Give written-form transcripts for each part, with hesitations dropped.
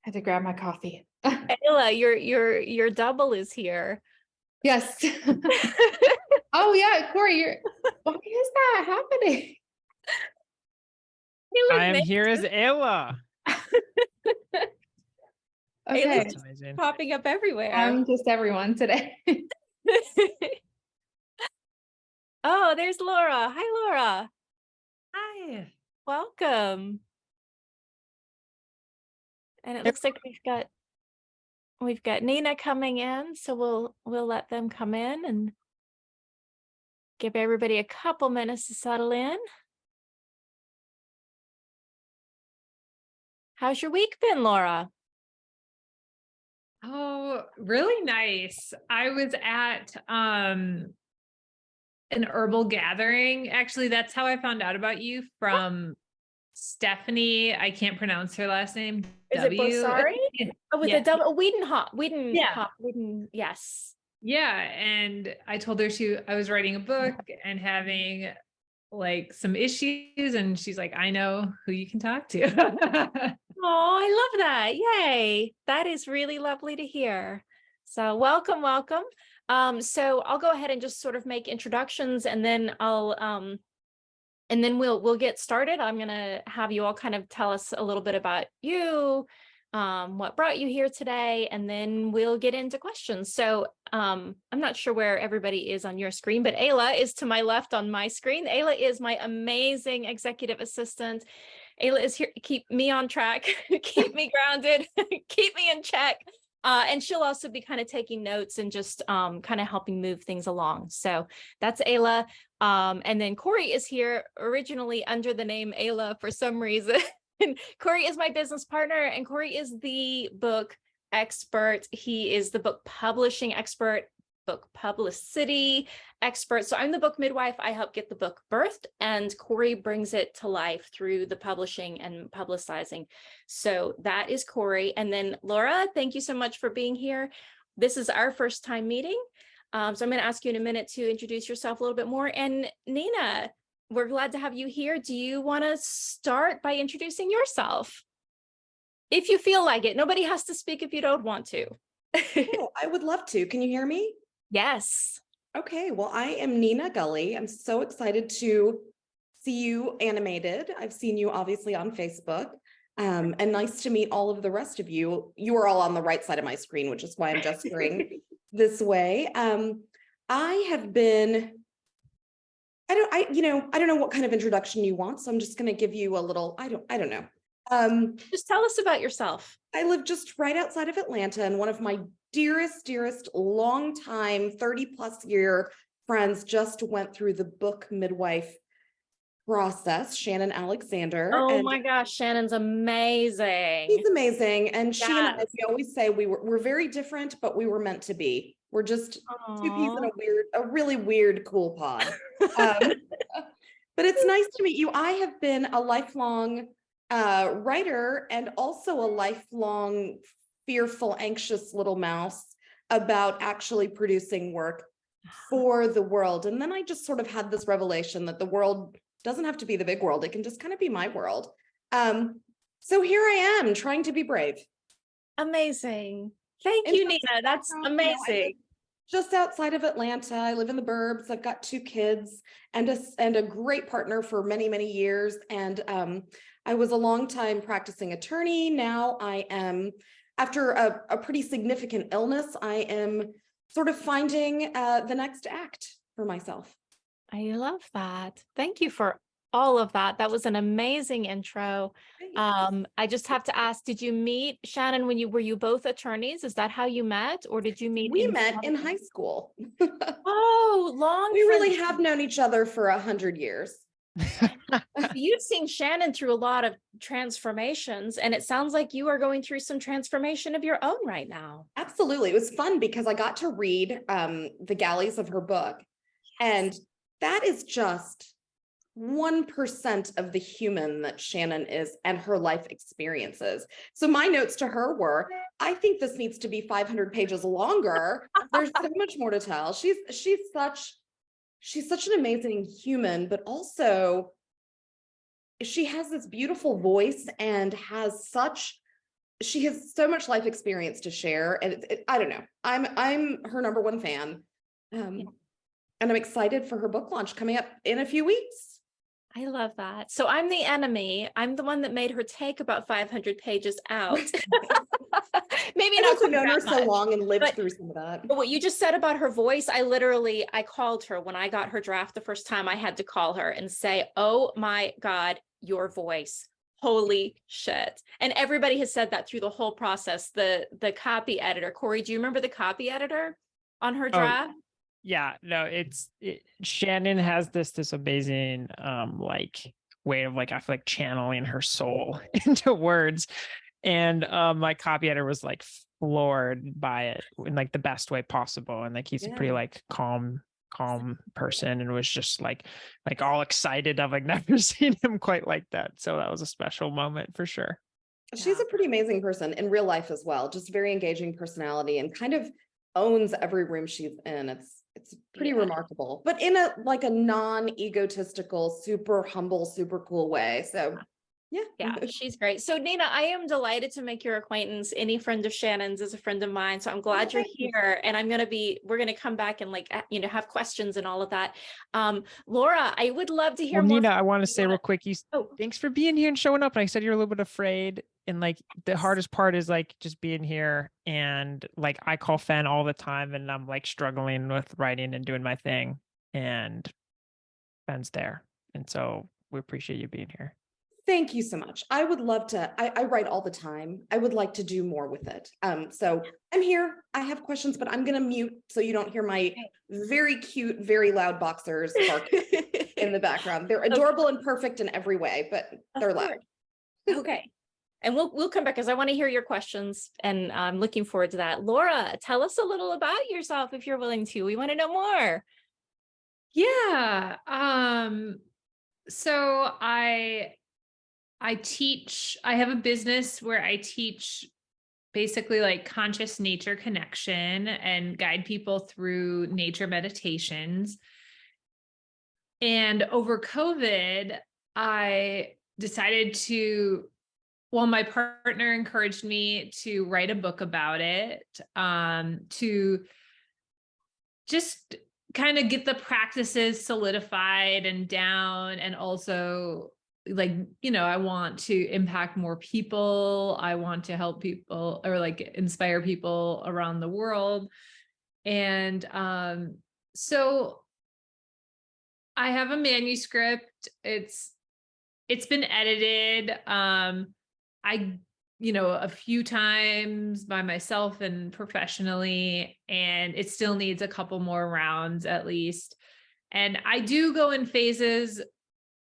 Had to grab my coffee. Ayla, your double is here. Yes. Oh yeah, Corey, why is that happening? I am here as Ayla. Okay. Ayla's just popping up everywhere. I'm just everyone today. Oh, there's Laura. Hi, Laura. Hi. Welcome. And it looks like we've got Nina coming in, so we'll let them come in and give everybody a couple minutes to settle in. How's your week been, Laura? Oh, really nice. I was at an herbal gathering. Actually, that's how I found out about you, from Stephanie. I can't pronounce her last name. Is it Borsari? Oh, with Yeah. the double Whedon, yes. Yeah, and I told her I was writing a book and having like some issues, and she's like, I know who you can talk to. Oh, I love that. Yay. That is really lovely to hear. So welcome. So I'll go ahead and just sort of make introductions, and then we'll get started. I'm going to have you all kind of tell us a little bit about you, what brought you here today, and then we'll get into questions. So I'm not sure where everybody is on your screen, but Ayla is to my left on my screen. Ayla is my amazing executive assistant. Ayla is here to keep me on track, keep me grounded, keep me in check. And she'll also be kind of taking notes and just kind of helping move things along. So that's Ayla. And then Corey is here originally under the name Ayla for some reason. Corey is my business partner, and Corey is the book expert. He is the book publishing expert, book publicity expert. So I'm the book midwife. I help get the book birthed, and Corey brings it to life through the publishing and publicizing. So that is Corey. And then Laura, thank you so much for being here. This is our first time meeting. So I'm going to ask you in a minute to introduce yourself a little bit more. And Nina, we're glad to have you here. Do you want to start by introducing yourself? If you feel like it. Nobody has to speak if you don't want to. Oh, I would love to. Can you hear me? Yes. Okay, well, I am Nina Gully. I'm so excited to see you animated. I've seen you obviously on Facebook, and nice to meet all of the rest of you. You are all on the right side of my screen, which is why I'm gesturing this way. I have been, I don't know what kind of introduction you want, so I'm just going to give you a little, I don't know. Just tell us about yourself. I live just right outside of Atlanta, and one of my dearest longtime 30+ year friends just went through the book midwife process, Shannon Alexander. Oh my gosh, Shannon's amazing. She's amazing. And she and I, Yes. we always say we're very different, but we were meant to be. We're just two peas in a really weird, cool pod. But it's nice to meet you. I have been a lifelong writer, and also a lifelong fearful, anxious little mouse about actually producing work for the world. And then I just sort of had this revelation that the world doesn't have to be the big world. It can just kind of be my world. So here I am trying to be brave. Amazing. Thank you, Nina. That's amazing. Just outside of Atlanta. I live in the burbs. I've got 2 kids and a great partner for many years. And I was a long time practicing attorney. Now I am, after a pretty significant illness, I am sort of finding the next act for myself. I love that. Thank you for all of that. That was an amazing intro. I just have to ask, did you meet Shannon when were you both attorneys? Is that how you met, or did you meet? We met in high school. Oh, long. We really have known each other for 100 years. You've seen Shannon through a lot of transformations, and it sounds like you are going through some transformation of your own right now. Absolutely. It was fun because I got to read the galleys of her book. And that is just 1% of the human that Shannon is and her life experiences. So my notes to her were, I think this needs to be 500 pages longer. There's so much more to tell. She's such an amazing human, but also she has this beautiful voice and she has so much life experience to share. And I don't know, I'm her number one fan. And I'm excited for her book launch coming up in a few weeks. I love that. So I'm the enemy. I'm the one that made her take about 500 pages out. Maybe I've not also quite known her that so much. long and lived But- through some of that. But what you just said about her voice, I called her when I got her draft the first time. I had to call her and say, oh my God, your voice. Holy shit. And everybody has said that through the whole process. The copy editor, Corey, do you remember the copy editor on her draft? Yeah, no, Shannon has this amazing like way of like, I feel like channeling her soul into words. And my copy editor was like floored by it in like the best way possible. And like he's a pretty like calm person, and was just like all excited. I've like never seen him quite like that. So that was a special moment for sure. She's a pretty amazing person in real life as well. Just very engaging personality and kind of owns every room she's in. It's pretty remarkable, but in a non-egotistical, super humble, super cool way. So yeah, she's great. So Nina, I am delighted to make your acquaintance. Any friend of Shannon's is a friend of mine. So I'm glad you're here. And we're going to come back and have questions and all of that. Laura, I would love to hear more. Nina, I want to say real quick, thanks for being here and showing up. And I said you're a little bit afraid. And like the hardest part is like just being here. And like I call Fen all the time and I'm like struggling with writing and doing my thing. And Fen's there. And so we appreciate you being here. Thank you so much. I would love to, I write all the time. I would like to do more with it. So I'm here. I have questions, but I'm going to mute so you don't hear my very cute, very loud boxers barking in the background. They're adorable and perfect in every way, but they're loud. Okay. And we'll come back because I want to hear your questions, and I'm looking forward to that. Laura, tell us a little about yourself if you're willing to. We want to know more. Yeah. So I teach, I have a business where I teach basically like conscious nature connection and guide people through nature meditations. And over COVID, I decided my partner encouraged me to write a book about it, to just kind of get the practices solidified and down, and also I want to impact more people. I want to help people or like inspire people around the world. And so I have a manuscript. It's been edited. A few times by myself and professionally, and it still needs a couple more rounds at least. And I do go in phases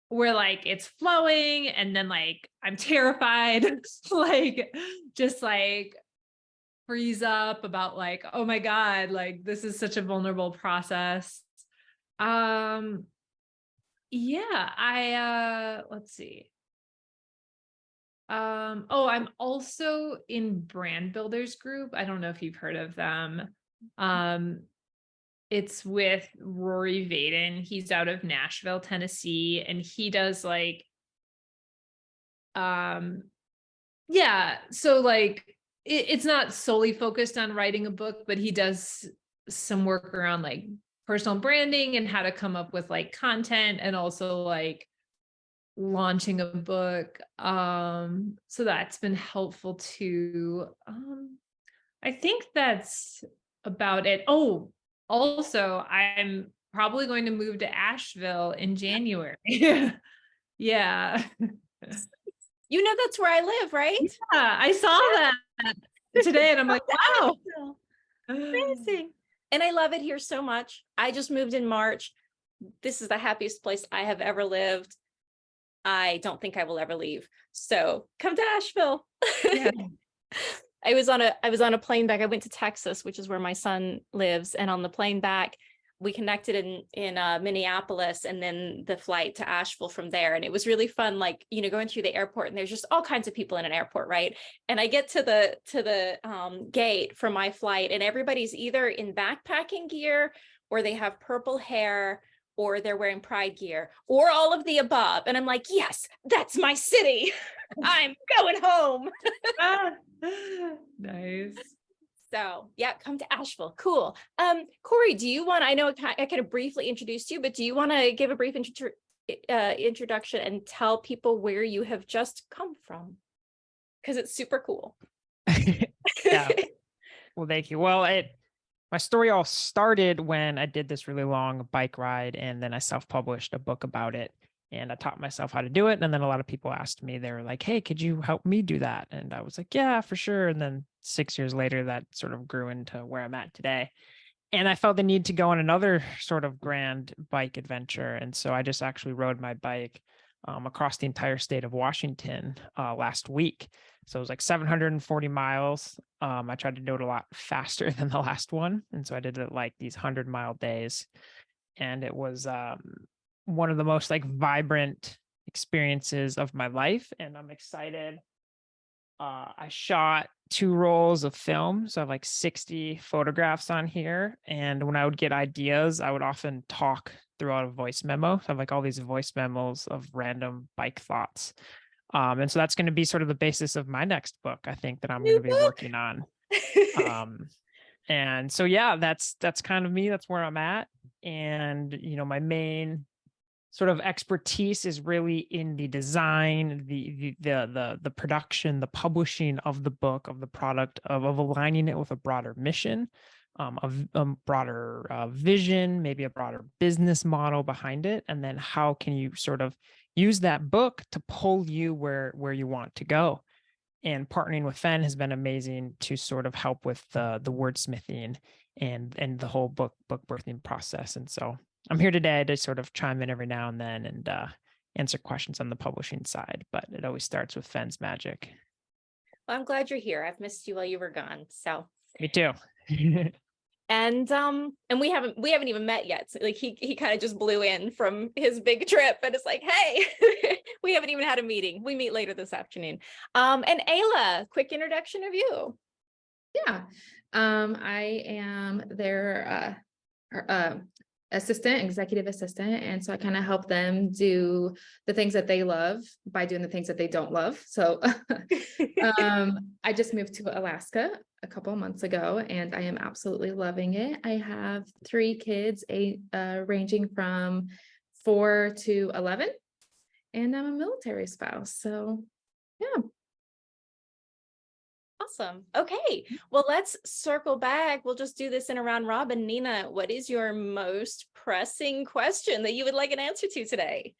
where like it's flowing and then like I'm terrified, just freeze up about like, oh my God, like this is such a vulnerable process. Let's see. I'm also in Brand Builders Group. I don't know if you've heard of them. It's with Rory Vaden. He's out of Nashville, Tennessee, and he does it's not solely focused on writing a book, but he does some work around like personal branding and how to come up with like content, and also like launching a book. So that's been helpful too. I think that's about it. Oh, also, I'm probably going to move to Asheville in January. Yeah. That's where I live, right? Yeah, I saw that today and I'm like, wow. Amazing. And I love it here so much. I just moved in March. This is the happiest place I have ever lived. I don't think I will ever leave. So come to Asheville. Yeah. I was on a plane back. I went to Texas, which is where my son lives. And on the plane back, we connected in Minneapolis, and then the flight to Asheville from there. And it was really fun, going through the airport, and there's just all kinds of people in an airport, right? And I get to the gate for my flight, and everybody's either in backpacking gear, or they have purple hair, or they're wearing pride gear, or all of the above. And I'm like, yes, that's my city. I'm going home. Nice. So yeah, come to Asheville. Cool. Corey, do you want, I know I kind of briefly introduced you, but do you want to give a brief introduction and tell people where you have just come from? Because it's super cool. Yeah. Well, thank you. Well, my story all started when I did this really long bike ride, and then I self-published a book about it, and I taught myself how to do it. And then a lot of people asked me, they were like, hey, could you help me do that? And I was like, yeah, for sure. And then 6 years later, that sort of grew into where I'm at today. And I felt the need to go on another sort of grand bike adventure. And so I just actually rode my bike across the entire state of Washington last week. So it was like 740 miles. I tried to do it a lot faster than the last one. And so I did it like these 100-mile days. And it was one of the most like vibrant experiences of my life. And I'm excited. I shot 2 rolls of film. So I have like 60 photographs on here. And when I would get ideas, I would often talk throughout a voice memo. So I have like all these voice memos of random bike thoughts. And so that's going to be sort of the basis of my next book, I think, that I'm going to be working on. And so, yeah, that's kind of me. That's where I'm at. And, you know, my main sort of expertise is really in the design, the production, the publishing of the book, of the product, of aligning it with a broader mission, of a broader vision, maybe a broader business model behind it. And then how can you sort of use that book to pull you where you want to go? And partnering with Fen has been amazing to sort of help with the wordsmithing and the whole book birthing process. And so I'm here today to sort of chime in every now and then and answer questions on the publishing side, but it always starts with Fen's magic. Well, I'm glad you're here. I've missed you while you were gone. So me too. And we haven't even met yet. So like he kind of just blew in from his big trip and it's like, hey, we haven't even had a meeting. We meet later this afternoon. And Ayla, quick introduction of you. Yeah. I am their executive assistant. And so I kind of help them do the things that they love by doing the things that they don't love. So I just moved to Alaska a couple of months ago and I am absolutely loving it. I have 3 kids, ranging from 4 to 11, and I'm a military spouse. So yeah. Awesome. Okay. Well, let's circle back. We'll just do this in a round robin. Nina, what is your most pressing question that you would like an answer to today?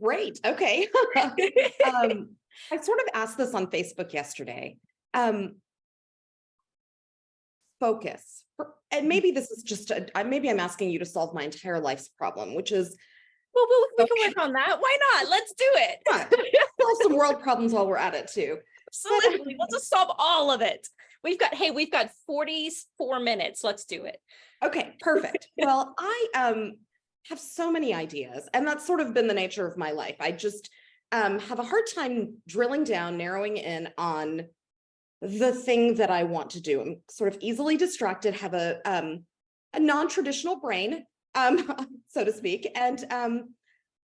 Great. Okay. I sort of asked this on Facebook yesterday. Focus. And maybe this is just, maybe I'm asking you to solve my entire life's problem, which is, well, we can work on that. Why not? Let's do it. Yeah. Solve some world problems while we're at it too. Absolutely. We'll just solve all of it. We've got 44 minutes. Let's do it. Okay, perfect. Well, I have so many ideas, and that's sort of been the nature of my life. I just have a hard time drilling down, narrowing in on the thing that I want to do. I'm sort of easily distracted, have a non-traditional brain, so to speak. And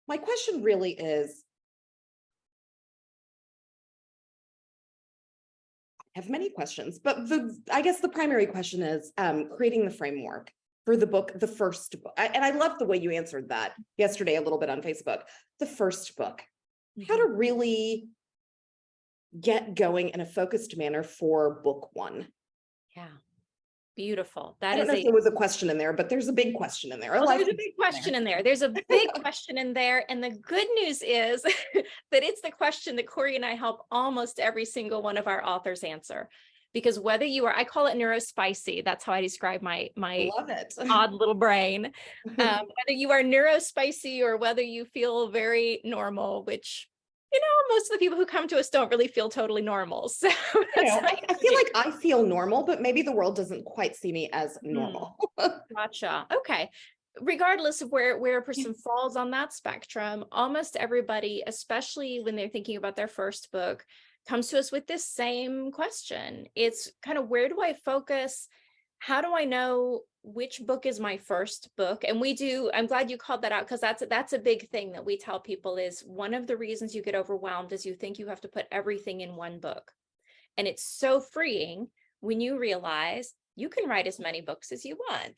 my question really is, I have many questions, but I guess the primary question is creating the framework for the book, the first book. And I love the way you answered that yesterday a little bit on Facebook. The first book, how to really get going in a focused manner for book 1. Yeah. Beautiful. I don't know if there was a question in there, but there's a big question in there. Well, there's a big question in there. There's a big question in there. And the good news is that it's the question that Corey and I help almost every single one of our authors answer. Because whether you are, I call it neurospicy. That's how I describe my love it. odd little brain. Whether you are neurospicy or whether you feel very normal, which, you know, most of the people who come to us don't really feel totally normal. So I feel like I feel normal, but maybe the world doesn't quite see me as normal. Gotcha. Okay. Regardless of where a person falls on that spectrum, almost everybody, especially when they're thinking about their first book, comes to us with this same question. It's kind of, where do I focus? How do I know which book is my first book? And I'm glad you called that out, because that's a big thing that we tell people is one of the reasons you get overwhelmed is you think you have to put everything in one book. And it's so freeing when you realize you can write as many books as you want.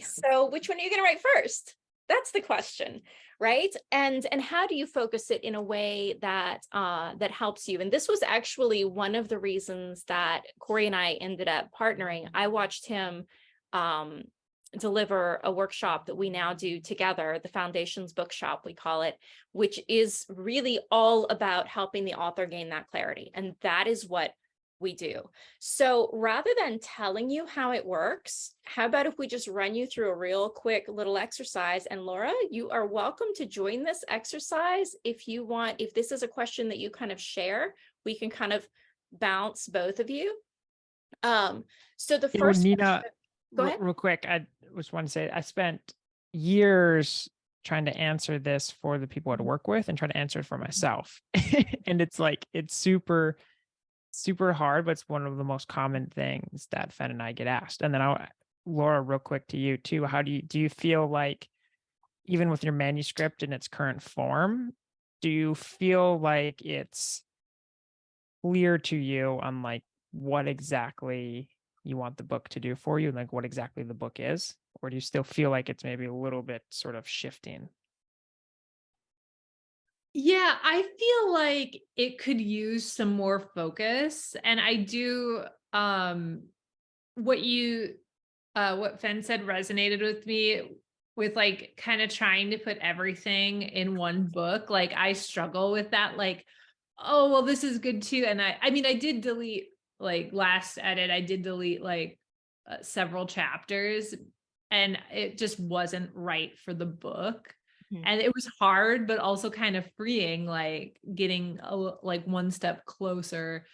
So which one are you going to write first? That's the question, right? And how do you focus it in a way that that helps you? And this was actually one of the reasons that Corey and I ended up partnering. I watched him deliver a workshop that we now do together, the Foundations Bookshop, we call it, which is really all about helping the author gain that clarity. And that is what we do. So rather than telling you how it works, how about if we just run you through a real quick little exercise? And Laura, you are welcome to join this exercise if you want. If this is a question that you kind of share, we can kind of bounce both of you. So the first Nina, go ahead. Real quick, I just want to say I spent years trying to answer this for the people I'd work with and try to answer it for myself. And it's super hard, but it's one of the most common things that Fen and I get asked. And then Laura, real quick to you too, how do you feel like, even with your manuscript in its current form, do you feel like it's clear to you on like what exactly you want the book to do for you, and like what exactly the book is? Or do you still feel like it's maybe a little bit sort of shifting? Yeah, I feel like it could use some more focus. And I do what Fen said resonated with me, with like kind of trying to put everything in one book. Like I struggle with that, like, oh, well, this is good too. And I mean, I did delete, like last edit, I did delete like several chapters, and it just wasn't right for the book. And it was hard, but also kind of freeing, like getting like one step closer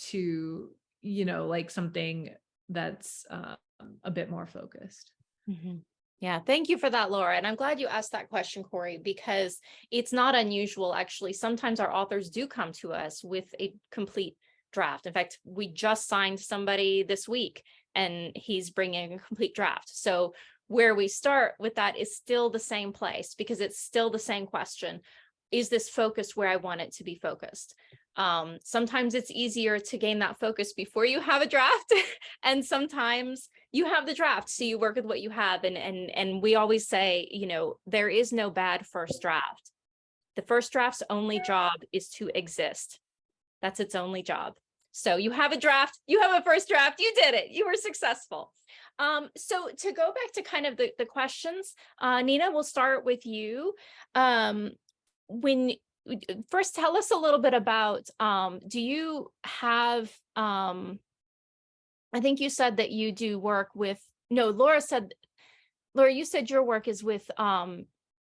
to, like something that's a bit more focused. Yeah, thank you for that, Laura. And I'm glad you asked that question, Corey, because it's not unusual. Actually, sometimes our authors do come to us with a complete draft. In fact, we just signed somebody this week and he's bringing a complete draft. So where we start with that is still the same place, because it's still the same question. Is this focused where I want it to be focused? Sometimes it's easier to gain that focus before you have a draft. And sometimes you have the draft, so you work with what you have. And we always say, there is no bad first draft. The first draft's only job is to exist. That's its only job. So you have a draft, you have a first draft, you did it, you were successful. So to go back to kind of the questions, Nina, we'll start with you. First, tell us a little bit about, do you have, I think you said that you do work with, no, Laura, you said your work is with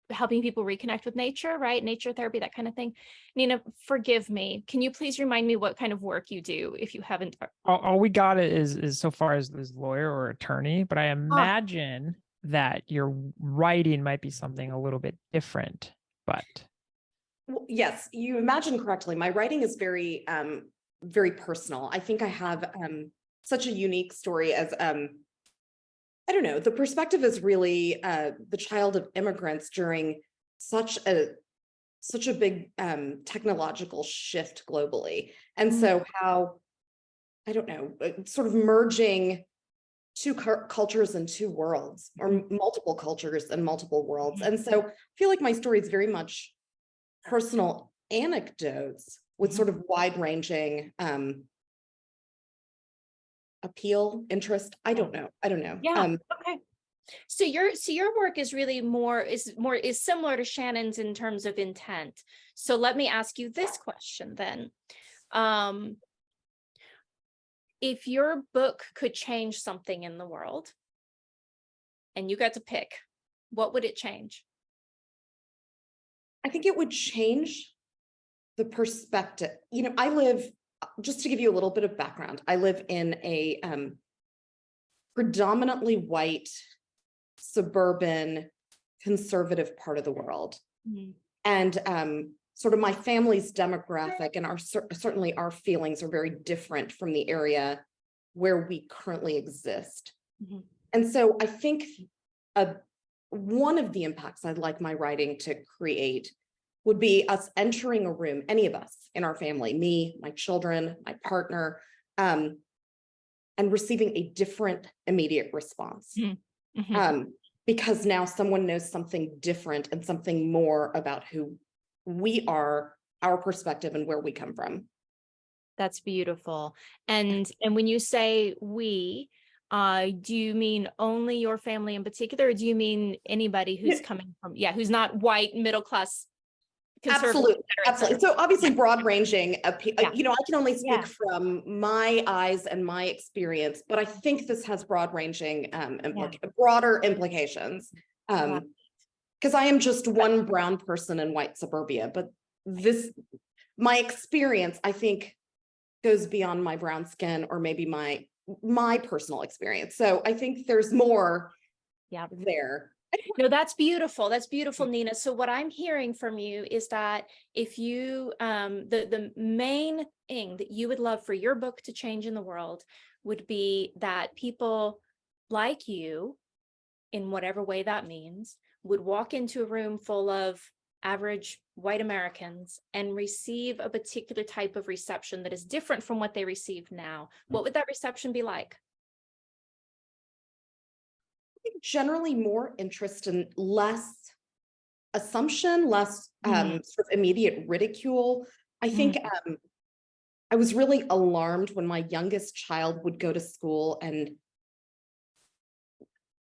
helping people reconnect with nature, right? Nature therapy, that kind of thing. Nina, forgive me. Can you please remind me what kind of work you do if you haven't? All we got is so far as lawyer or attorney, but I imagine that your writing might be something a little bit different, but. Well, yes, you imagine correctly. My writing is very, very personal. I think I have such a unique story as, I don't know, the perspective is really the child of immigrants during such a big technological shift globally. And so how, I don't know, sort of merging two cultures and two worlds, or multiple cultures and multiple worlds. And so I feel like my story is very much personal anecdotes with sort of wide-ranging appeal, interest. I don't know. Yeah. Okay. So your work is really is similar to Shannon's in terms of intent. So let me ask you this question then. If your book could change something in the world and you got to pick, what would it change? I think it would change the perspective. I live, just to give you a little bit of background, I live in a predominantly white, suburban, conservative part of the world. And sort of my family's demographic and certainly our feelings are very different from the area where we currently exist. And so I think one of the impacts I'd like my writing to create would be us entering a room, any of us in our family, me, my children, my partner, and receiving a different immediate response. Because now someone knows something different and something more about who we are, our perspective, and where we come from. That's beautiful. And when you say we, do you mean only your family in particular, or do you mean anybody who's coming from, who's not white, middle class, conservative? Absolutely. So obviously broad ranging, you know, I can only speak from my eyes and my experience, but I think this has broad ranging, broader implications. Because I am just one brown person in white suburbia, but my experience, I think, goes beyond my brown skin or maybe my personal experience. So I think there's more there. No, that's beautiful. That's beautiful, Nina. So what I'm hearing from you is that if you, the main thing that you would love for your book to change in the world would be that people like you, in whatever way that means, would walk into a room full of average white Americans and receive a particular type of reception that is different from what they receive now. What would that reception be like? I think generally more interest and less assumption, less sort of immediate ridicule. I think I was really alarmed when my youngest child would go to school, and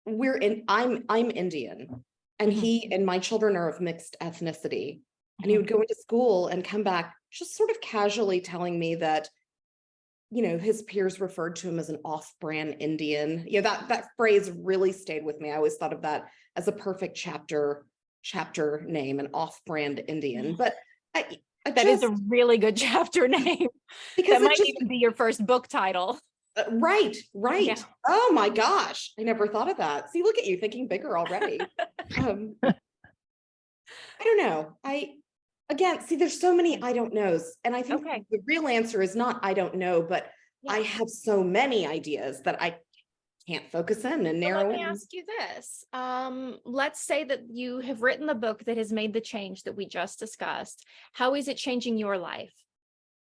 I'm Indian, and he and my children are of mixed ethnicity. And he would go into school and come back just sort of casually telling me that, you know, his peers referred to him as an off-brand Indian. You know, that phrase really stayed with me. I always thought of that as a perfect chapter name, an off-brand Indian. But that is a really good chapter name. Because that might even be your first book title. Right. Yeah. Oh my gosh. I never thought of that. See, look at you thinking bigger already. I don't know. See, there's so many I don't knows. And I think the real answer is not I don't know, but I have so many ideas that I can't focus in and narrow in. Let me ask you this. Let's say that you have written the book that has made the change that we just discussed. How is it changing your life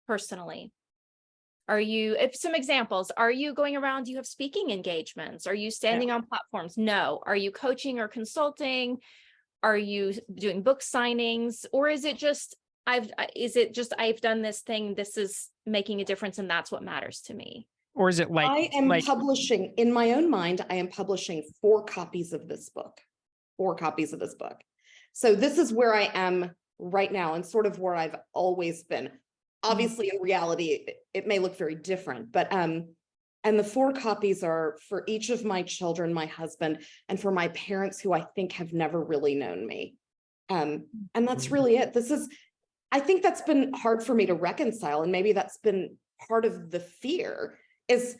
personally? Some examples, are you going around, do you have speaking engagements? Are you standing on platforms? No. Are you coaching or consulting? Are you doing book signings? Or is it just, I've done this thing, this is making a difference, and that's what matters to me? Or is it like I am publishing, in my own mind, I am publishing 4 copies of this book. So this is where I am right now, and sort of where I've always been. Obviously, in reality, it may look very different, but and the 4 copies are for each of my children, my husband, and for my parents who I think have never really known me. And that's really it. I think that's been hard for me to reconcile, and maybe that's been part of the fear is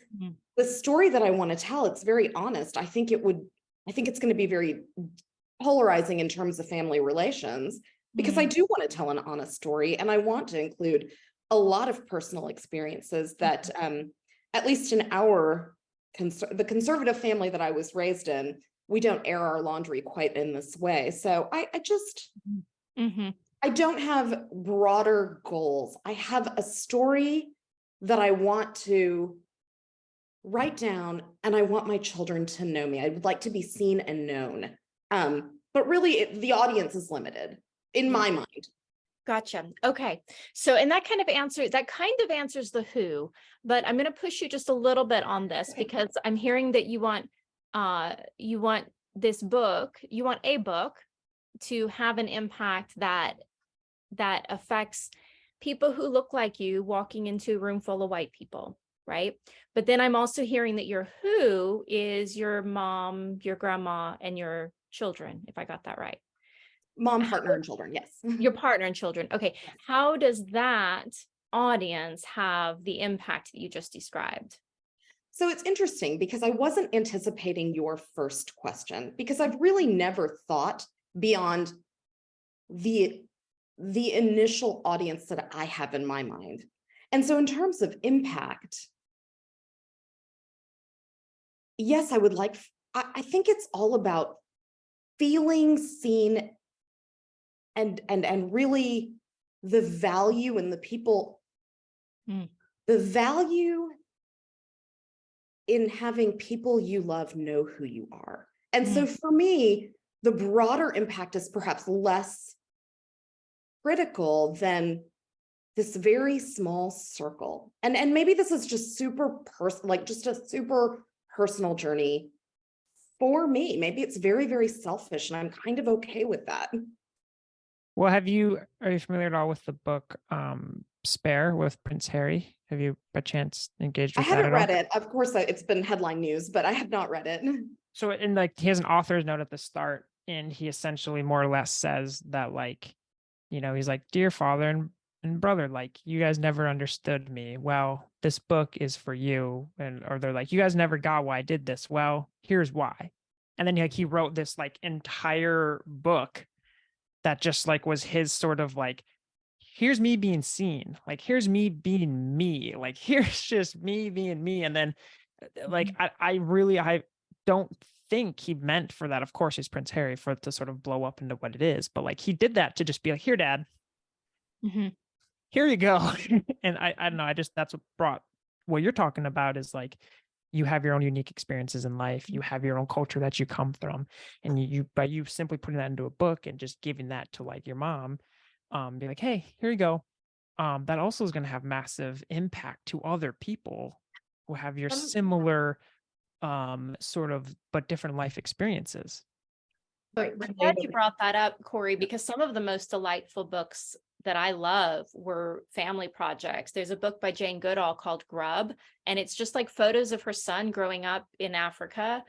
the story that I want to tell. It's very honest. I think it's going to be very polarizing in terms of family relations, because I do want to tell an honest story, and I want to include a lot of personal experiences that, at least in the conservative family that I was raised in, we don't air our laundry quite in this way. So I don't have broader goals. I have a story that I want to write down, and I want my children to know me. I would like to be seen and known. But really, the audience is limited in my mind. Gotcha. Okay. So, and that kind of answers the who, but I'm going to push you just a little bit on this, because I'm hearing that you want this book, you want a book to have an impact that affects people who look like you walking into a room full of white people, right? But then I'm also hearing that your who is your mom, your grandma, and your children, if I got that right. Mom, partner, and children. Yes. Your partner and children. Okay. How does that audience have the impact that you just described? So it's interesting, because I wasn't anticipating your first question, because I've really never thought beyond the initial audience that I have in my mind. And so in terms of impact, yes, I would like, I think it's all about feeling seen and really the value in the people, the value in having people you love know who you are. And so for me, the broader impact is perhaps less critical than this very small circle. And maybe this is just super personal, like just a super personal journey for me. Maybe it's very, very selfish, and I'm kind of okay with that. Well, are you familiar at all with the book Spare with Prince Harry? Have you by chance engaged I with that haven't at all? read it. Of course, it's been headline news, but I have not read it. So in like he has an author's note at the start, and he essentially more or less says that, like, he's like, dear father and brother, like, you guys never understood me. Well, this book is for you. Or they're like, you guys never got why I did this. Well, here's why. And then like he wrote this like entire book that just like was his sort of like, here's me being seen, like here's me being me, like here's just me being me. And then like I don't think he meant for that, of course he's Prince Harry, for it to sort of blow up into what it is, but like he did that to just be like, here dad, here you go. And I don't know, that's what you're talking about is like, you have your own unique experiences in life, you have your own culture that you come from, and you by you simply putting that into a book and just giving that to like your mom, be like, hey, here you go, that also is going to have massive impact to other people who have your similar sort of but different life experiences. But I'm glad you brought that up, Corey, because some of the most delightful books that I love were family projects. There's a book by Jane Goodall called Grub, and it's just like photos of her son growing up in Africa,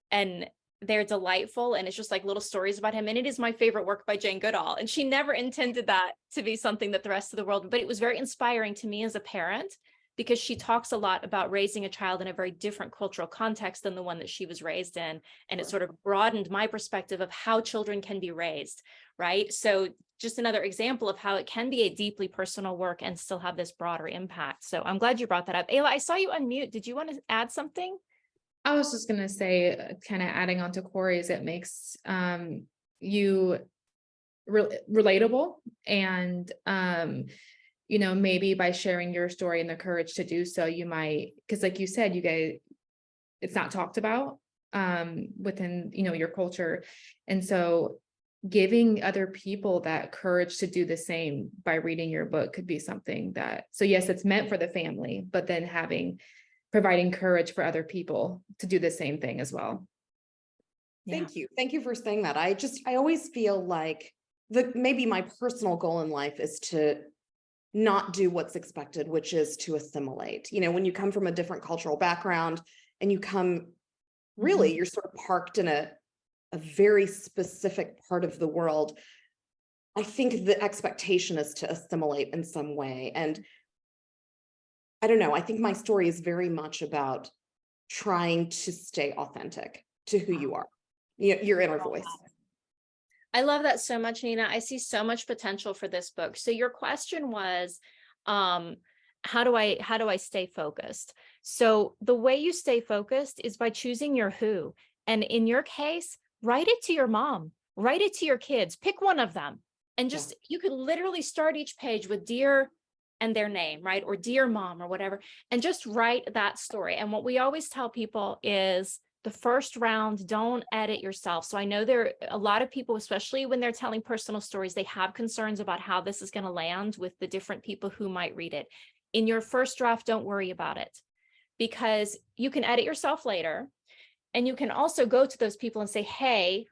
and they're delightful, and it's just like little stories about him. And it is my favorite work by Jane Goodall, and she never intended that to be something that the rest of the world, but it was very inspiring to me as a parent, because she talks a lot about raising a child in a very different cultural context than the one that she was raised in. And it sort of broadened my perspective of how children can be raised, right? So just another example of how it can be a deeply personal work and still have this broader impact. So I'm glad you brought that up. Ayla, I saw you unmute. Did you want to add something? I was just going to say, kind of adding on to Corey's, it makes you relatable, and maybe by sharing your story and the courage to do so, you might, because like you said, you guys, it's not talked about within, your culture. And so giving other people that courage to do the same by reading your book could be something that, so yes, it's meant for the family, but then providing courage for other people to do the same thing as well. Thank you. Thank you for saying that. I always feel like maybe my personal goal in life is to not do what's expected, which is to assimilate. When you come from a different cultural background and you come, really, you're sort of parked in a very specific part of the world. I think the expectation is to assimilate in some way. And I don't know, I think my story is very much about trying to stay authentic to who you are, your inner voice. I love that so much, Nina. I see so much potential for this book. So your question was, how do I stay focused? So the way you stay focused is by choosing your who. And in your case, write it to your mom, write it to your kids, pick one of them. And just, you could literally start each page with dear and their name, right? Or dear mom or whatever, and just write that story. And what we always tell people is, the first round, don't edit yourself. So I know there are a lot of people, especially when they're telling personal stories, they have concerns about how this is going to land with the different people who might read it. In your first draft, don't worry about it, because you can edit yourself later. And you can also go to those people and say, hey,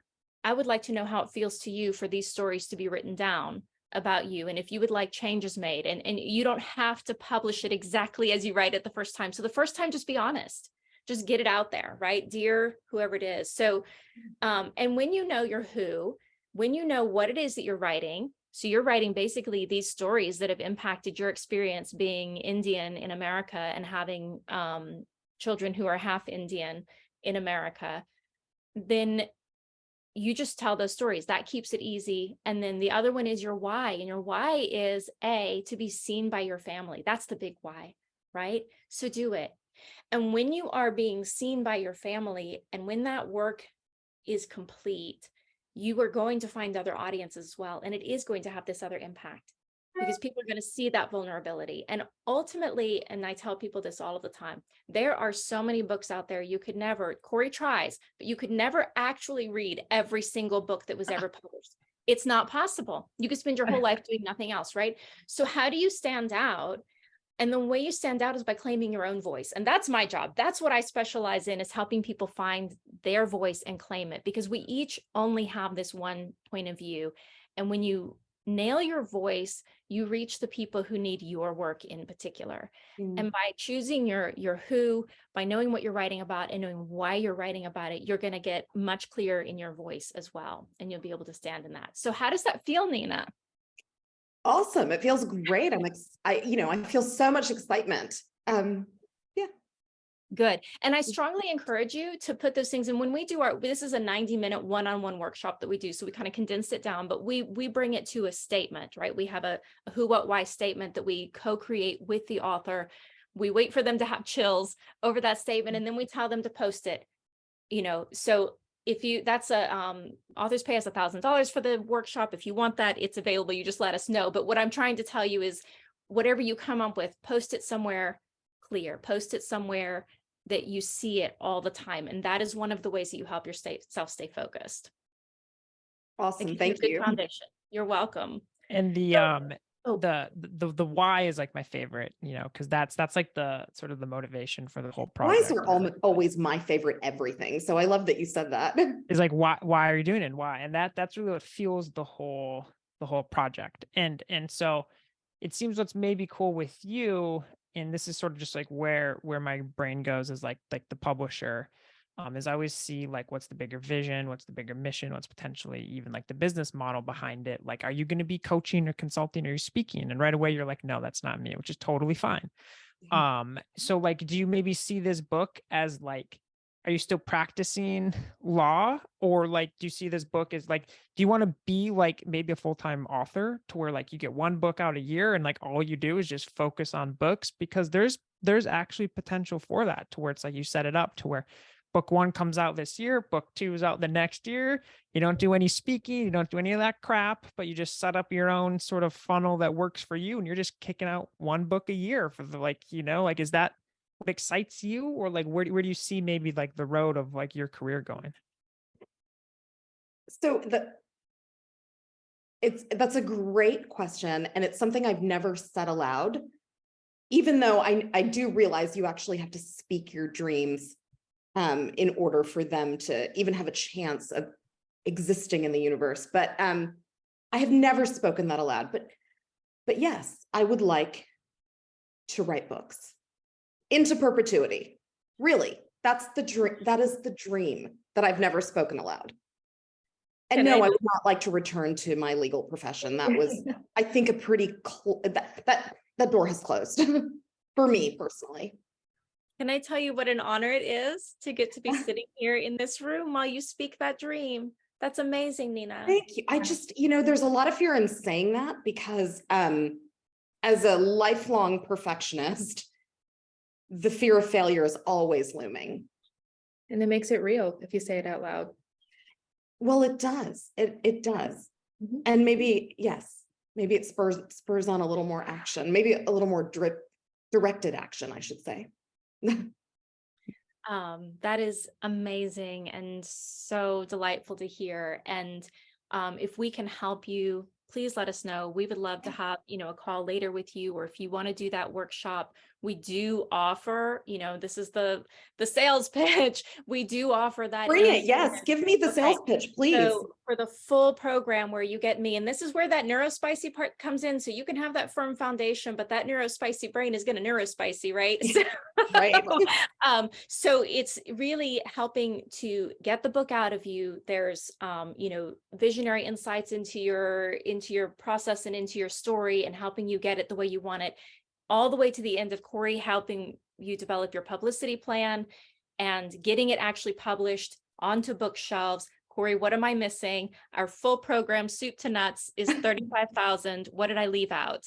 I would like to know how it feels to you for these stories to be written down about you. And if you would like changes made, and you don't have to publish it exactly as you write it the first time. So the first time, just be honest. Just get it out there, right? Dear whoever it is. So, and when you know your who, when you know what it is that you're writing, so you're writing basically these stories that have impacted your experience being Indian in America and having children who are half Indian in America, then you just tell those stories. That keeps it easy. And then the other one is your why. And your why is to be seen by your family. That's the big why, right? So do it. And when you are being seen by your family, and when that work is complete, you are going to find other audiences as well. And it is going to have this other impact, because people are going to see that vulnerability. And ultimately, and I tell people this all of the time, there are so many books out there. You could never, Corey tries, but you could never actually read every single book that was ever published. It's not possible. You could spend your whole life doing nothing else, right? So how do you stand out? And the way you stand out is by claiming your own voice. And that's my job. That's what I specialize in, is helping people find their voice and claim it, because we each only have this one point of view. And when you nail your voice, you reach the people who need your work in particular. And by choosing your who, by knowing what you're writing about and knowing why you're writing about it, you're going to get much clearer in your voice as well. And you'll be able to stand in that. So how does that feel, Nina? Awesome. It feels great. I feel so much excitement. Good. And I strongly encourage you to put those things in. When we do this is a 90-minute one-on-one workshop that we do. So we kind of condensed it down, but we bring it to a statement, right? We have a who, what, why statement that we co-create with the author. We wait for them to have chills over that statement, and then we tell them to post it, so that's authors pay us $1,000 for the workshop. If you want that, it's available. You just let us know. But what I'm trying to tell you is, whatever you come up with, post it somewhere clear, post it somewhere that you see it all the time. And that is one of the ways that you help yourself stay focused. Awesome. Thank you. Good foundation. You're welcome. And the why is like my favorite, because that's like the sort of the motivation for the whole project. Whys are always my favorite everything. So I love that you said that. It's like, why are you doing it and why? And that's really what fuels the whole project. And so it seems what's maybe cool with you, and this is sort of just like where my brain goes, is like the publisher, is I always see like, what's the bigger vision, what's the bigger mission, what's potentially even like the business model behind it. Like, are you going to be coaching or consulting, or are you speaking? And right away you're like, no, that's not me, which is totally fine. So like, do you maybe see this book as like, are you still practicing law, or like, do you see this book as like, do you want to be like maybe a full-time author, to where like you get one book out a year and like all you do is just focus on books? Because there's actually potential for that, to where it's like you set it up to where book 1 comes out this year, book 2 is out the next year. You don't do any speaking, you don't do any of that crap, but you just set up your own sort of funnel that works for you, and you're just kicking out one book a year for the like, is that what excites you? Or like, where do you see maybe like the road of like your career going? So that's a great question. And it's something I've never said aloud, even though I do realize you actually have to speak your dreams in order for them to even have a chance of existing in the universe. But I have never spoken that aloud, but yes, I would like to write books into perpetuity. Really, that's the dream. That is the dream that I've never spoken aloud. And no, I would not like to return to my legal profession. That was, I think, a pretty that door has closed for me personally. Can I tell you what an honor it is to get to be sitting here in this room while you speak that dream? That's amazing, Nina. Thank you. I just, there's a lot of fear in saying that, because as a lifelong perfectionist, the fear of failure is always looming. And it makes it real if you say it out loud. Well, it does. It does. Mm-hmm. And maybe, yes, maybe it spurs on a little more action, maybe a little more directed action, I should say. That is amazing and so delightful to hear. And if we can help you, please let us know. We would love to have, a call later with you, or if you want to do that workshop, we do offer, this is the sales pitch. We do offer that. Bring it. Yes. Give me the sales pitch, please. So for the full program where you get me, and this is where that neurospicy part comes in. So you can have that firm foundation, but that neurospicy brain is going to neurospicy, right? Right. So it's really helping to get the book out of you. There's, visionary insights into your process and into your story, and helping you get it the way you want it, all the way to the end of Corey helping you develop your publicity plan and getting it actually published onto bookshelves. Corey, what am I missing? Our full program, soup to nuts, is $35,000. What did I leave out?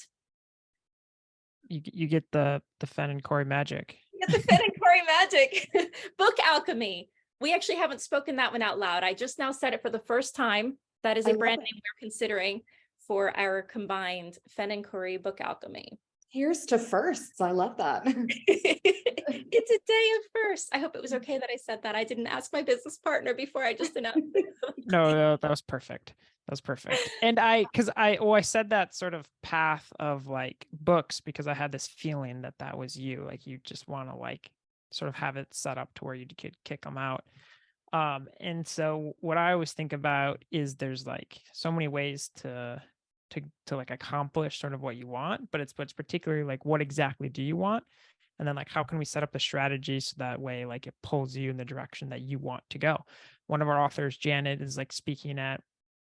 You get the Fen and Corey magic. Get the Fen and Corey magic. Book alchemy. We actually haven't spoken that one out loud. I just now said it for the first time. That is I a love brand it. name we're considering for our combined Fen and Corey book alchemy. Here's to firsts. I love that. It's a day of first. I hope it was okay that I said that. I didn't ask my business partner before I just announced it. No, that was perfect. That was perfect. And I said that sort of path of like books because I had this feeling that that was you. Like you just want to like sort of have it set up to where you could kick them out. And so what I always think about is there's like so many ways to like accomplish sort of what you want, but it's particularly like what exactly do you want? And then like how can we set up the strategy so that way like it pulls you in the direction that you want to go. One of our authors, Janet, is like speaking at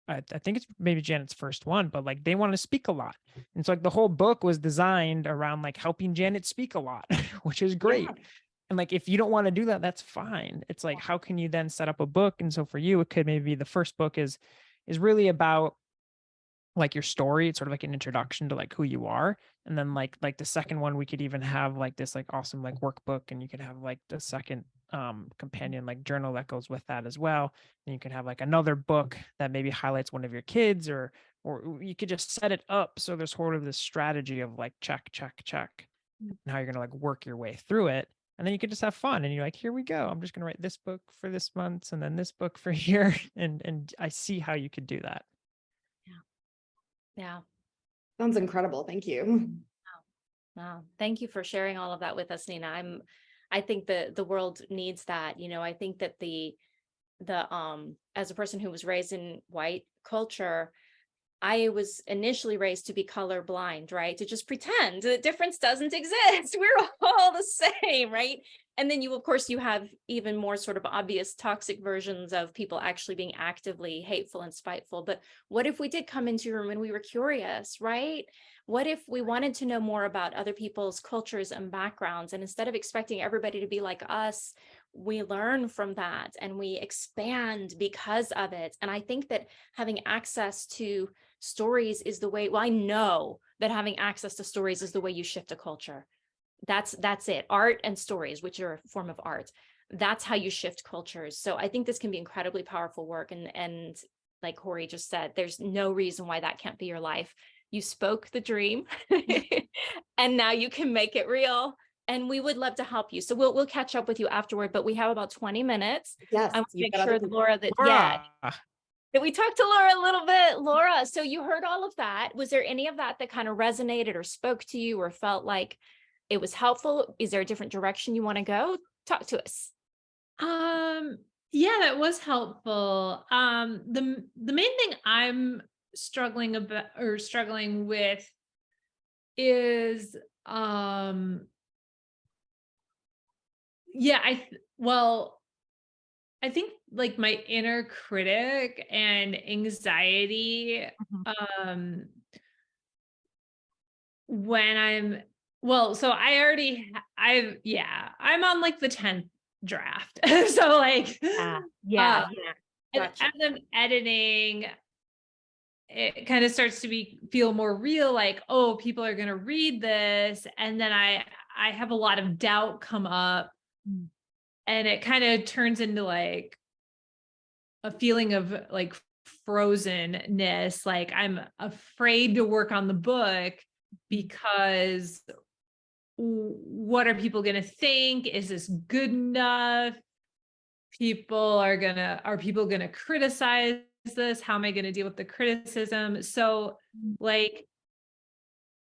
I think it's maybe Janet's first one, but like they want to speak a lot. And so like the whole book was designed around like helping Janet speak a lot, which is great. Yeah. And like if you don't want to do that, that's fine. It's like how can you then set up a book? And so for you, it could maybe be the first book is really about like your story. It's sort of like an introduction to like who you are. And then like the second one, we could even have like this like awesome like workbook, and you could have like the second companion like journal that goes with that as well. And you could have like another book that maybe highlights one of your kids, or you could just set it up so there's sort of this strategy of like check and how you're gonna like work your way through it. And then you could just have fun and you're like, here we go. I'm just gonna write this book for this month and then this book for here. And I see how you could do that. Yeah. Sounds incredible. Thank you. Wow. Thank you for sharing all of that with us, Nina. I think the world needs that. You know, I think that the as a person who was raised in white culture, I was initially raised to be colorblind, right? To just pretend the difference doesn't exist. We're all the same, right? And then of course, you have even more sort of obvious toxic versions of people actually being actively hateful and spiteful. But what if we did come into your room and we were curious, right? What if we wanted to know more about other people's cultures and backgrounds? And instead of expecting everybody to be like us, we learn from that and we expand because of it. And I think that having access to stories is the way, well, I know that having access to stories is the way you shift a culture. That's it. Art and stories, which are a form of art. That's how you shift cultures. So I think this can be incredibly powerful work. And like Corey just said, there's no reason why that can't be your life. You spoke the dream and now you can make it real. And we would love to help you. So we'll catch up with you afterward, but we have about 20 minutes. Yes. I want to you've make got sure other that Laura, that Laura. that we talked to Laura a little bit. Laura, so you heard all of that. Was there any of that kind of resonated or spoke to you or felt like it was helpful? Is there a different direction you want to go? Talk to us. Yeah, that was helpful. The main thing I'm struggling with is yeah, I think like my inner critic and anxiety when I'm so I'm on like the 10th draft. So like Yeah. and Gotcha. as I'm editing, it kind of starts to feel more real, like, oh, people are going to read this. And then I have a lot of doubt come up, and it kind of turns into like a feeling of like frozenness. Like I'm afraid to work on the book because what are people going to think? Is this good enough? Are people going to criticize this? How am I going to deal with the criticism? So like,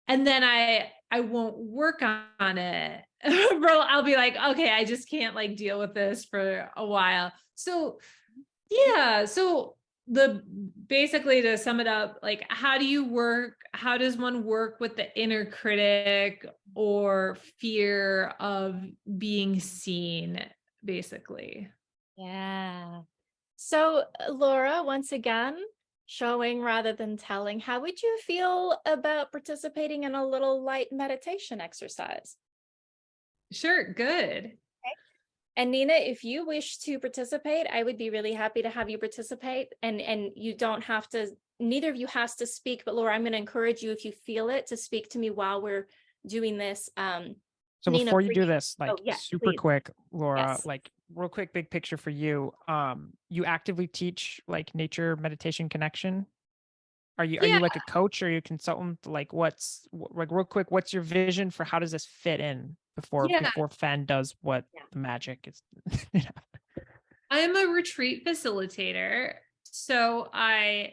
and then I won't work on it. I'll be like, okay, I just can't like deal with this for a while. So yeah. So basically to sum it up, like, how does one work with the inner critic or fear of being seen, basically? Yeah. So Laura, once again, showing rather than telling, how would you feel about participating in a little light meditation exercise? Sure. Good. And Nina, if you wish to participate, I would be really happy to have you participate. And you don't have to, neither of you has to speak, but Laura, I'm going to encourage you, if you feel it, to speak to me while we're doing this So Nina, before you for do you. this, like Oh, yes, super please. quick, Laura, Yes. like real quick, big picture for you. You actively teach like nature meditation connection. Are Yeah. you like a coach or are you a consultant? Like like real quick, what's your vision for how does this fit in Yeah. before Fen does what Yeah. the magic is? I'm a retreat facilitator. So I'm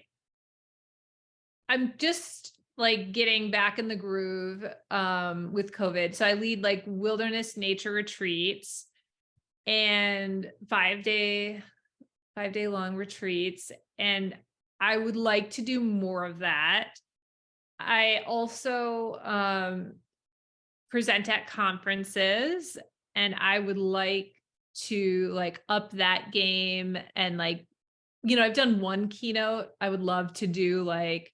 just like getting back in the groove with COVID. So I lead like wilderness nature retreats and 5-day long retreats. And I would like to do more of that. I also present at conferences, and I would like to like up that game and like, I've done one keynote. I would love to do like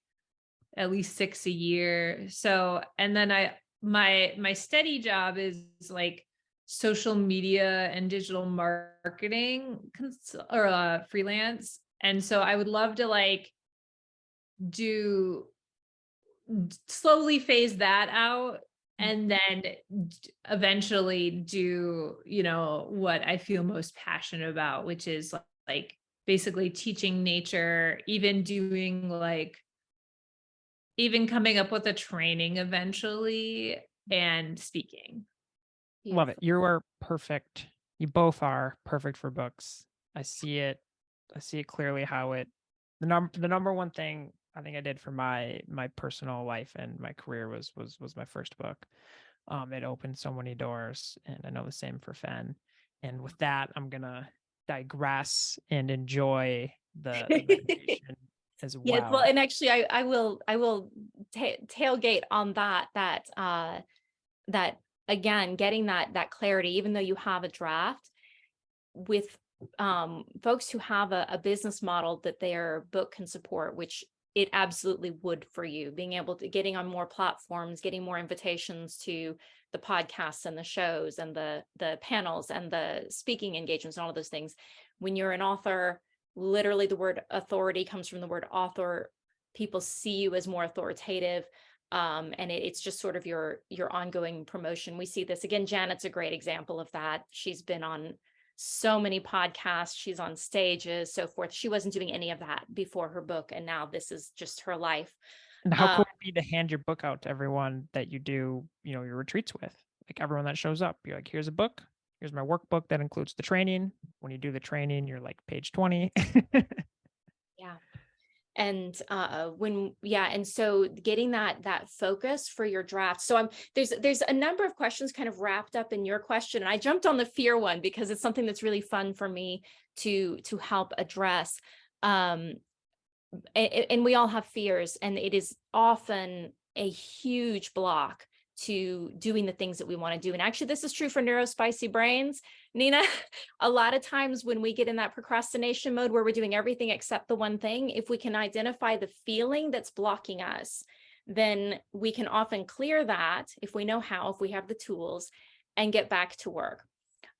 at least 6 a year. So, and then my steady job is like social media and digital marketing or freelance. And so I would love to like slowly phase that out and then eventually do, what I feel most passionate about, which is like basically teaching nature, even coming up with a training eventually and speaking. Love it. You are perfect. You both are perfect for books. I see it clearly how the number one thing I think I did for my personal life and my career was my first book. It opened so many doors, and I know the same for Fen. And with that, I'm gonna digress and enjoy the meditation as well. Yes, well, and actually, I will tailgate on that again, getting that clarity, even though you have a draft with folks who have a business model that their book can support, which it absolutely would for you, being able to getting on more platforms, getting more invitations to the podcasts and the shows and the panels and the speaking engagements and all of those things. When you're an author, literally the word authority comes from the word author. People see you as more authoritative. And it's just sort of your ongoing promotion. We see this again. Janet's a great example of that. She's been on so many podcasts, she's on stages, so forth. She wasn't doing any of that before her book, and now this is just her life. And how cool would it be to hand your book out to everyone that you do, your retreats with? Like everyone that shows up, you're like, here's a book, here's my workbook that includes the training. When you do the training, you're like page 20. Yeah. And and so getting that focus for your draft. So there's a number of questions kind of wrapped up in your question, and I jumped on the fear one because it's something that's really fun for me to help address. And we all have fears, and it is often a huge block to doing the things that we want to do. And actually, this is true for neurospicy brains, Nina. A lot of times when we get in that procrastination mode where we're doing everything except the one thing, if we can identify the feeling that's blocking us, then we can often clear that if we know how, if we have the tools, and get back to work.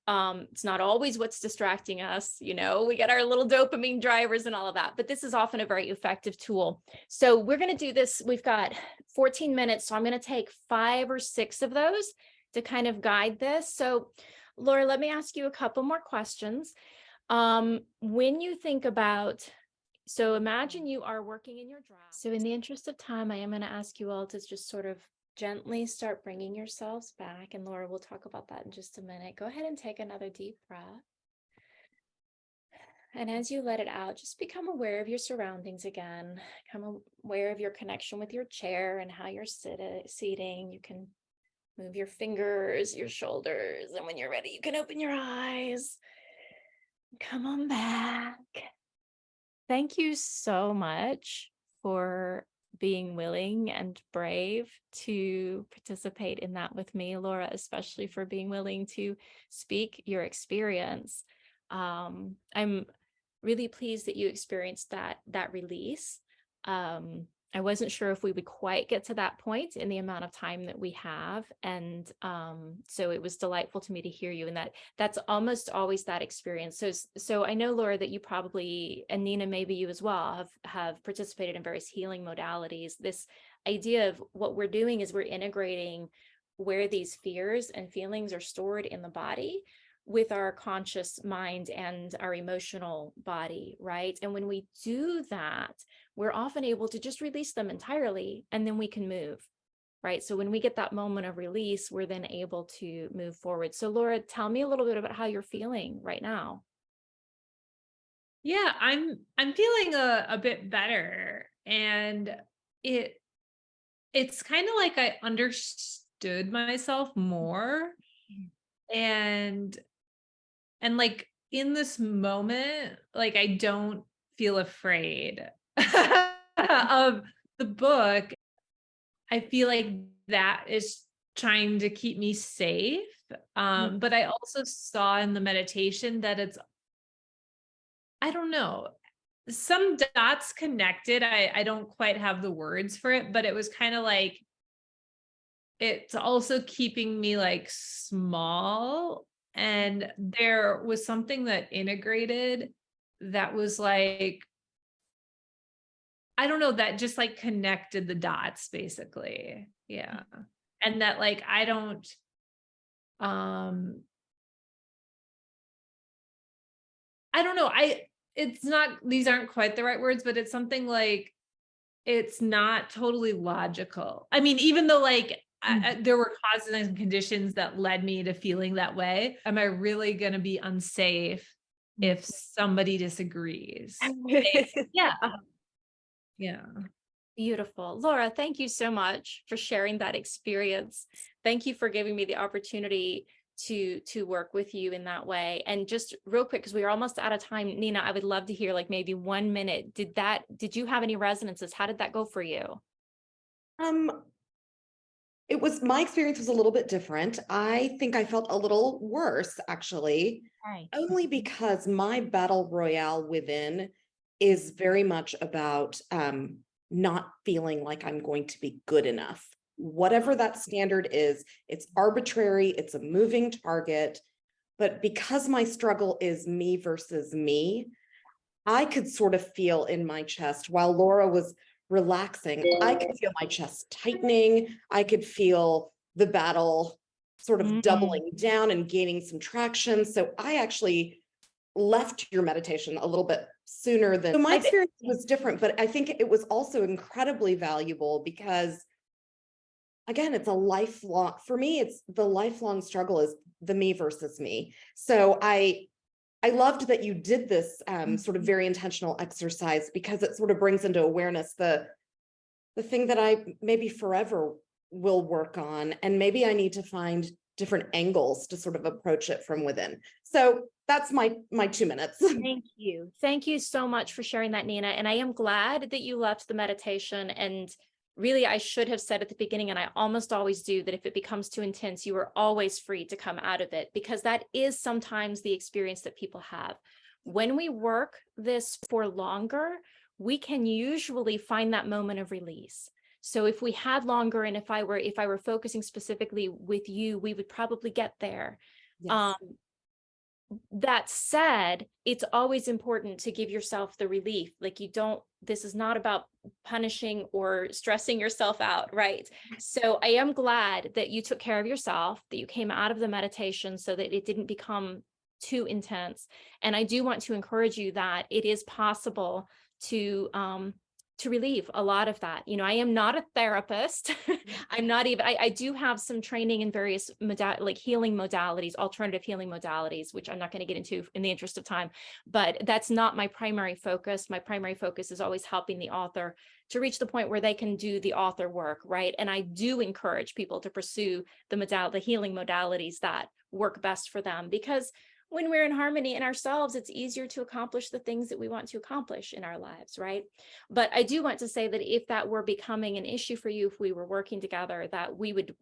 It's not always what's distracting us. We got our little dopamine drivers and all of that, but this is often a very effective tool. So we're going to do this. We've got 14 minutes. So I'm going to take 5 or 6 of those to kind of guide this. So Laura, let me ask you a couple more questions. When you think about, so imagine you are working in your draft. So in the interest of time, I am going to ask you all to just sort of gently start bringing yourselves back. And Laura, we'll talk about that in just a minute. Go ahead and take another deep breath. And as you let it out, just become aware of your surroundings again. Become aware of your connection with your chair and how you're seating. You can move your fingers, your shoulders. And when you're ready, you can open your eyes. Come on back. Thank you so much for being willing and brave to participate in that with me, Laura, especially for being willing to speak your experience. I'm really pleased that you experienced that release. I wasn't sure if we would quite get to that point in the amount of time that we have. And so it was delightful to me to hear you. And that's almost always that experience. So I know, Laura, that you probably, and Nina, maybe you as well, have participated in various healing modalities. This idea of what we're doing is we're integrating where these fears and feelings are stored in the body with our conscious mind and our emotional body, right? And when we do that, we're often able to just release them entirely, and then we can move, right? So when we get that moment of release, we're then able to move forward. So Laura, tell me a little bit about how you're feeling right now. Yeah, I'm feeling a bit better, and it's kind of like I understood myself more, and like in this moment, like I don't feel afraid of the book. I feel like that is trying to keep me safe. But I also saw in the meditation that I don't know, some dots connected. I don't quite have the words for it, but it was kind of like, it's also keeping me like small. And there was something that integrated that was like, I don't know, that just like connected the dots basically. Yeah. And that like, I don't, I don't know. It's not, these aren't quite the right words, but it's something like, it's not totally logical. I mean, even though like there were causes and conditions that led me to feeling that way, am I really going to be unsafe if somebody disagrees? Yeah. Yeah. Beautiful. Laura, thank you so much for sharing that experience. Thank you for giving me the opportunity to work with you in that way. And just real quick, because we are almost out of time, Nina, I would love to hear like maybe 1 minute. Did you have any resonances? How did that go for you? It was, my experience was a little bit different. I think I felt a little worse actually, Right. only because my battle royale within is very much about not feeling like I'm going to be good enough. Whatever that standard is, it's arbitrary, it's a moving target. But because my struggle is me versus me, I could sort of feel in my chest while Laura was relaxing, I could feel my chest tightening. I could feel the battle sort of doubling down and gaining some traction. So I actually left your meditation a little bit sooner than, so my experience was different, but I think it was also incredibly valuable because again, it's a lifelong, for me, it's the lifelong struggle is the me versus me. So I loved that you did this sort of very intentional exercise because it sort of brings into awareness the thing that I maybe forever will work on, and maybe I need to find different angles to sort of approach it from within. So that's my 2 minutes. Thank you. Thank you so much for sharing that, Nina. And I am glad that you left the meditation. And really, I should have said at the beginning, and I almost always do, that if it becomes too intense, you are always free to come out of it, because that is sometimes the experience that people have. When we work this for longer, we can usually find that moment of release. So if we had longer, and if I were focusing specifically with you, we would probably get there. Yes. That said, it's always important to give yourself the relief. Like this is not about punishing or stressing yourself out, right? So I am glad that you took care of yourself, that you came out of the meditation so that it didn't become too intense. And I do want to encourage you that it is possible to relieve a lot of that. You know, I am not a therapist. I'm not even, I do have some training in various like healing modalities, alternative healing modalities, which I'm not going to get into in the interest of time, but that's not my primary focus. My primary focus is always helping the author to reach the point where they can do the author work, right? And I do encourage people to pursue the healing modalities that work best for them, because when we're in harmony in ourselves, it's easier to accomplish the things that we want to accomplish in our lives, right? But I do want to say that if that were becoming an issue for you, if we were working together, that we would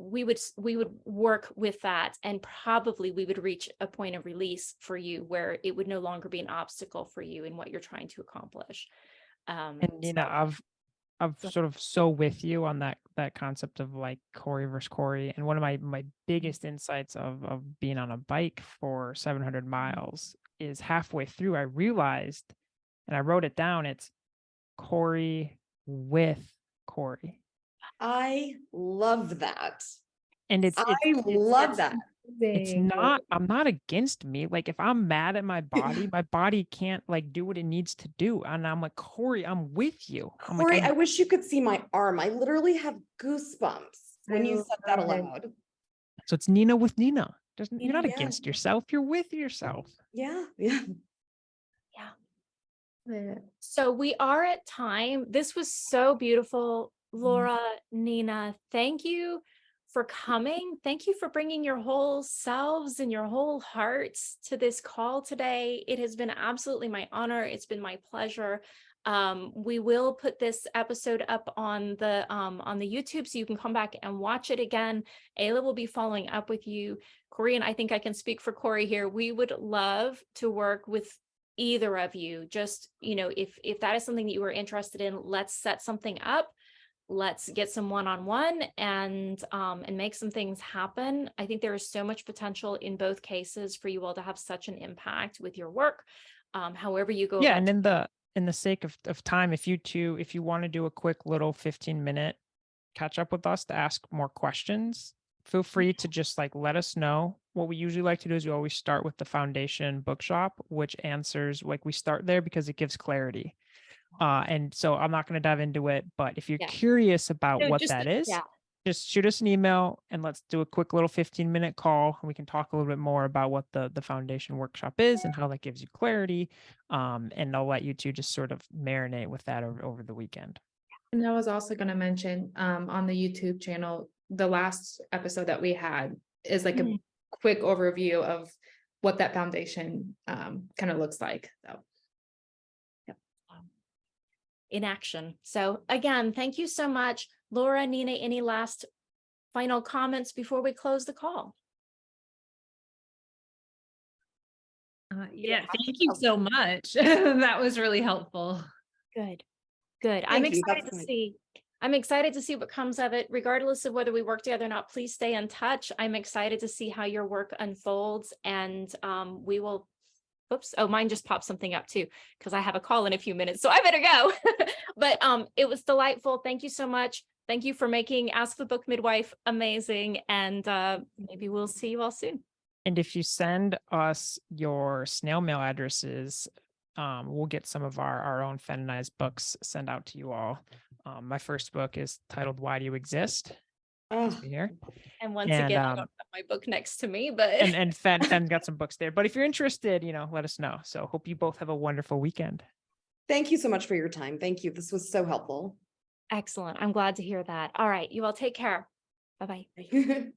work with that, and probably we would reach a point of release for you where it would no longer be an obstacle for you in what you're trying to accomplish. And I'm sort of so with you on that concept of like Corey versus Corey. And one of my biggest insights of being on a bike for 700 miles is halfway through, I realized, and I wrote it down, it's Corey with Corey. I love that. And I love that. it's not, I'm not against me. Like if I'm mad at my body can't like do what it needs to do. And I'm like, Corey, I'm with you. I'm Corey, like, I wish you could see my arm. I literally have goosebumps when you said that aloud. so it's Nina with Nina. You're not Yeah. against yourself. You're with yourself. Yeah. Yeah. So we are at time. This was so beautiful. Laura, Nina, thank you for coming. Thank you for bringing your whole selves and your whole hearts to this call today. It has been absolutely my honor. It's been my pleasure. We will put this episode up on the YouTube so you can come back and watch it again. Ayla will be following up with you. Corey, and I think I can speak for Corey here. We would love to work with either of you. Just, if that is something that you are interested in, let's set something up. Let's get some one-on-one and make some things happen. I think there is so much potential in both cases for you all to have such an impact with your work. However you go. Yeah. And in the sake of time, if you want to do a quick little 15-minute catch up with us to ask more questions, feel free to just like let us know. What we usually like to do is we always start with the foundation bookshop, which answers, like we start there because it gives clarity. And so I'm not going to dive into it, but if you're curious about what that is, just shoot us an email and let's do a quick little 15-minute call. And we can talk a little bit more about what the foundation workshop is and how that gives you clarity. And I'll let you two just sort of marinate with that over the weekend. And I was also going to mention on the YouTube channel, the last episode that we had is like a quick overview of what that foundation kind of looks like. So, in action. So again, thank you so much. Laura, Nina, any last final comments before we close the call? Thank you so much. That was really helpful. Good. I'm excited to see what comes of it, regardless of whether we work together or not. Please stay in touch. I'm excited to see how your work unfolds, and we will. Oops. Oh, mine just popped something up too, because I have a call in a few minutes, so I better go. But it was delightful. Thank you so much. Thank you for making Ask the Book Midwife amazing. And maybe we'll see you all soon. And if you send us your snail mail addresses, we'll get some of our own feminized books sent out to you all. My first book is titled Why Do You Exist? Here. And once again, I don't have my book next to me, but and Fen got some books there. But if you're interested, let us know. So hope you both have a wonderful weekend. Thank you so much for your time. Thank you. This was so helpful. Excellent. I'm glad to hear that. All right. You all take care. Bye-bye.